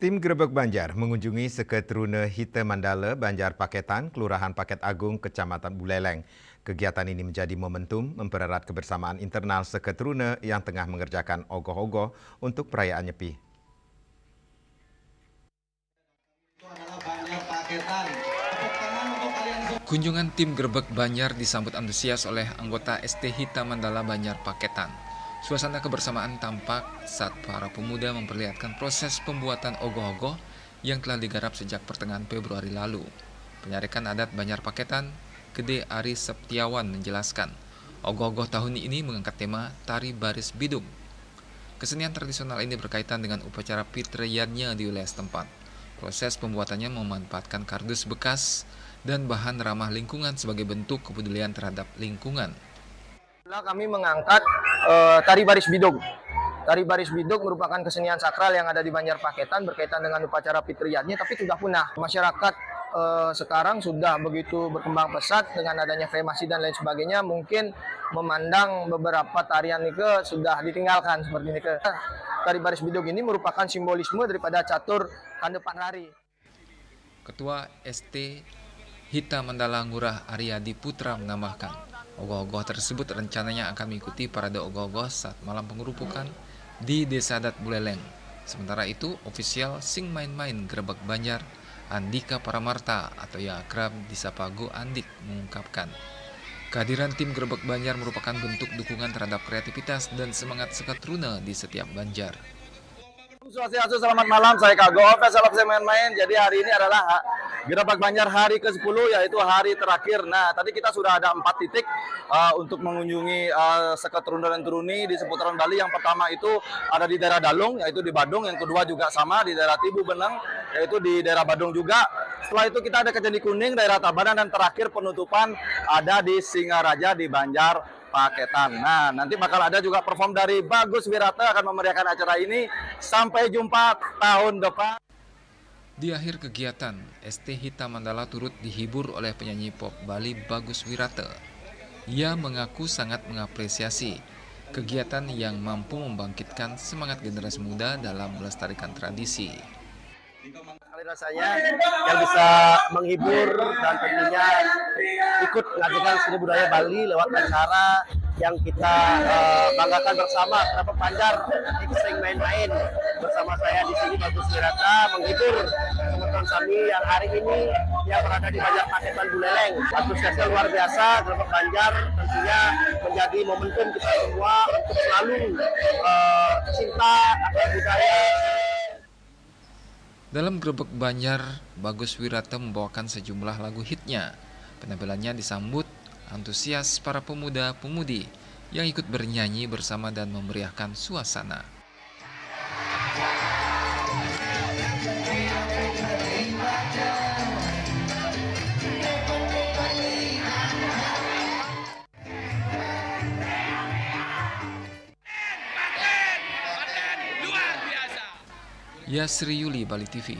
Tim Grebek Banjar mengunjungi Seketrune Hite Mandala, Banjar Paketan, Kelurahan Paket Agung, Kecamatan Buleleng. Kegiatan ini menjadi momentum mempererat kebersamaan internal Seketrune yang tengah mengerjakan ogoh-ogoh untuk perayaan Nyepi. Kunjungan tim Grebek Banjar disambut antusias oleh anggota ST Hita Mandala Banjar Paketan. Suasana kebersamaan tampak saat para pemuda memperlihatkan proses pembuatan ogoh-ogoh yang telah digarap sejak pertengahan Februari lalu. Penyarekan adat Banjar Paketan, Gede Ari Septiawan menjelaskan, ogoh-ogoh tahun ini mengangkat tema Tari Baris Bidung. Kesenian tradisional ini berkaitan dengan upacara fitriyannya di wilayah setempat. Proses pembuatannya memanfaatkan kardus bekas dan bahan ramah lingkungan sebagai bentuk kepedulian terhadap lingkungan. Kami mengangkat Tari Baris Bidung. Tari Baris Bidung merupakan kesenian sakral yang ada di Banjar Paketan berkaitan dengan upacara fitriyannya, tapi sudah punah. Masyarakat sekarang sudah begitu berkembang pesat dengan adanya kremasi dan lain sebagainya, mungkin memandang beberapa tarian itu sudah ditinggalkan seperti ini. Tari Baris Bidung ini merupakan simbolisme daripada catur kandepan hari. Ketua ST Hita Mandala Ngurah Aryadi Putra menambahkan, ogoh-ogoh tersebut rencananya akan mengikuti parade ogoh-ogoh saat malam pengerupukan di Desa Adat Buleleng. Sementara itu, ofisial Sing Main-Main Grebek Banjar, Andika Paramarta atau yang akrab disapa Go Andik mengungkapkan, kehadiran tim Grebek Banjar merupakan bentuk dukungan terhadap kreativitas dan semangat Seketrune di setiap Banjar. Swastiastu, selamat malam, saya Kak Go, salam Sing Main-Main. Jadi hari ini adalah Grebek Banjar hari ke-10, yaitu hari terakhir. Nah, tadi kita sudah ada 4 titik untuk mengunjungi Seketrune dan Turuni di seputaran Bali. Yang pertama itu ada di daerah Dalung, yaitu di Badung. Yang kedua juga sama di daerah Tibu Beneng, yaitu di daerah Badung juga. Setelah itu kita ada ke Candi Kuning, daerah Tabanan, dan terakhir penutupan ada di Singaraja di Banjar Paketan. Nah, nanti bakal ada juga perform dari Bagus Wirata akan memeriahkan acara ini. Sampai jumpa tahun depan. Di akhir kegiatan, ST Hita Mandala turut dihibur oleh penyanyi pop Bali Bagus Wirata. Ia mengaku sangat mengapresiasi kegiatan yang mampu membangkitkan semangat generasi muda dalam melestarikan tradisi. Sekali rasanya yang bisa menghibur dan tentunya ikut menghadirkan seni budaya Bali lewat acara yang kita banggakan bersama. Grebek Banjar Sing Main-Main bersama saya di sini Bagus Wirata menghibur teman-teman kami yang hari ini yang berada di Banjar Paketan Buleleng. Antusiasnya luar biasa. Grebek Banjar tentunya menjadi momentum kita semua untuk selalu cinta akan budaya. Dalam Grebek Banjar, Bagus Wirata membawakan sejumlah lagu hitnya. Penampilannya disambut antusias para pemuda-pemudi yang ikut bernyanyi bersama dan memeriahkan suasana. Yasri Yuli, Bali TV.